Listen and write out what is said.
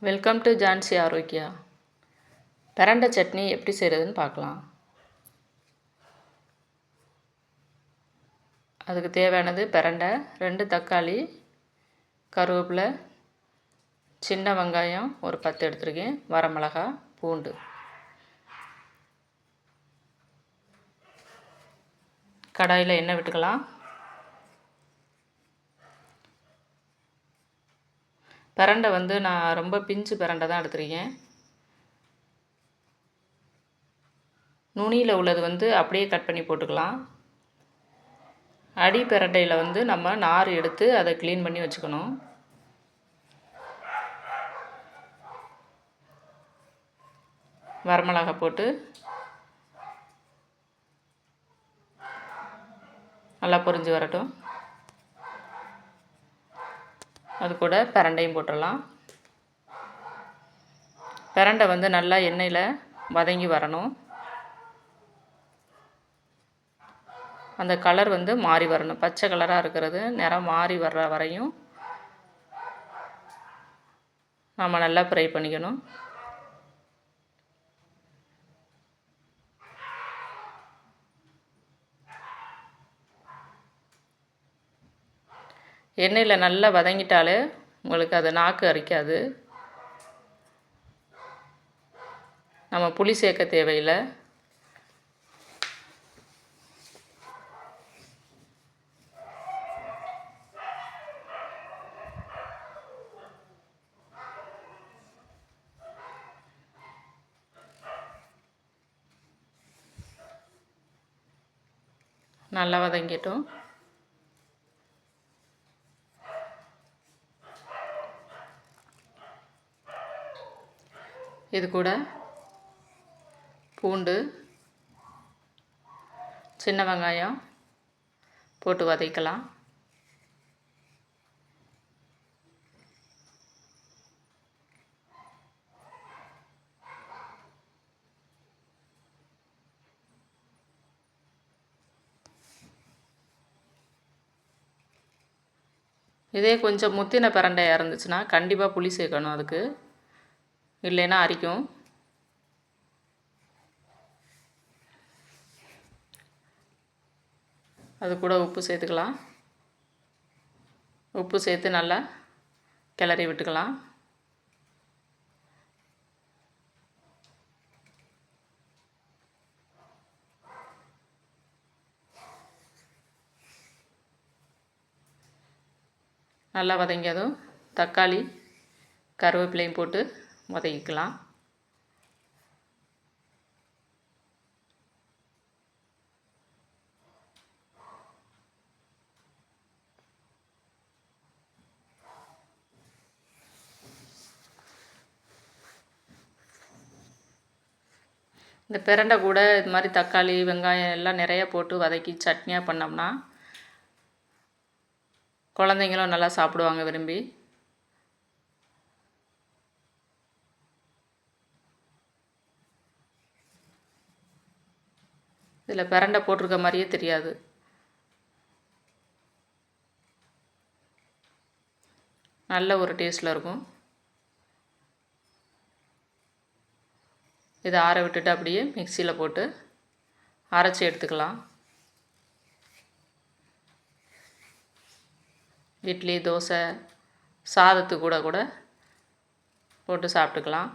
Welcome to Jhansi Arokya. பிரண்டை சட்னி எப்படி செய்கிறதுன்னு பார்க்கலாம். அதுக்கு தேவையானது பிரண்டை, 2 தக்காளி, கருவேப்பிலை, சின்ன வெங்காயம் ஒரு 10 எடுத்துருக்கேன், வரமிளகாய், பூண்டு. கடாயில் எண்ணெய் விட்டுக்கலாம். பிரண்டை நான் ரொம்ப பிஞ்சு பிரண்டை தான் எடுத்துருக்கேன். நுனியில் உள்ளது அப்படியே கட் பண்ணி போட்டுக்கலாம். அடி பிரண்டையில் நம்ம நார் எடுத்து அதை க்ளீன் பண்ணி வச்சுக்கணும். வரமிளகாய் போட்டு நல்லா பொரிஞ்சு வரட்டும். அது கூட பிரண்டையும் போட்டுடலாம். பிரண்டை நல்லா எண்ணெயில் வதங்கி வரணும். அந்த கலர் மாறி வரணும். பச்சை கலராக இருக்கிறது நிறம் மாறி வர்ற வரையும் நம்ம நல்லா ஃப்ரை பண்ணிக்கணும். எண்ணெயில் நல்லா வதங்கிட்டாலே உங்களுக்கு அது நாக்கு அரிக்காது. நம்ம புளி சேர்க்க தேவையில்லை. நல்லா வதங்கிட்டோம். இது கூட பூண்டு, சின்ன வெங்காயம் போட்டு வதக்கலாம். இதே கொஞ்சம் முத்தின பிரண்டையாக இருந்துச்சுன்னா கண்டிப்பாக புளி சேர்க்கணும். அதுக்கு இல்லைன்னா அரிக்கும். அது கூட உப்பு சேர்த்துக்கலாம். உப்பு சேர்த்து நல்லா கிளறி விட்டுக்கலாம். நல்லா வதங்கியதும் தக்காளி, கருவேப்பிலையும் போட்டு வதக்கிக்கலாம். இந்த பிரண்டை கூட இது மாதிரி தக்காளி, வெங்காயம் எல்லாம் நிறைய போட்டு வதக்கி சட்னியாக பண்ணோம்னா குழந்தைங்களும் நல்லா சாப்பிடுவாங்க விரும்பி. இதில் பிரண்டை போட்டிருக்க மாதிரியே தெரியாது. நல்ல ஒரு டேஸ்ட்டில் இருக்கும். இதை ஆற விட்டுட்டு அப்படியே மிக்சியில் போட்டு அரைச்சி எடுத்துக்கலாம். இட்லி, தோசை, சாதத்து கூட போட்டு சாப்பிட்டுக்கலாம்.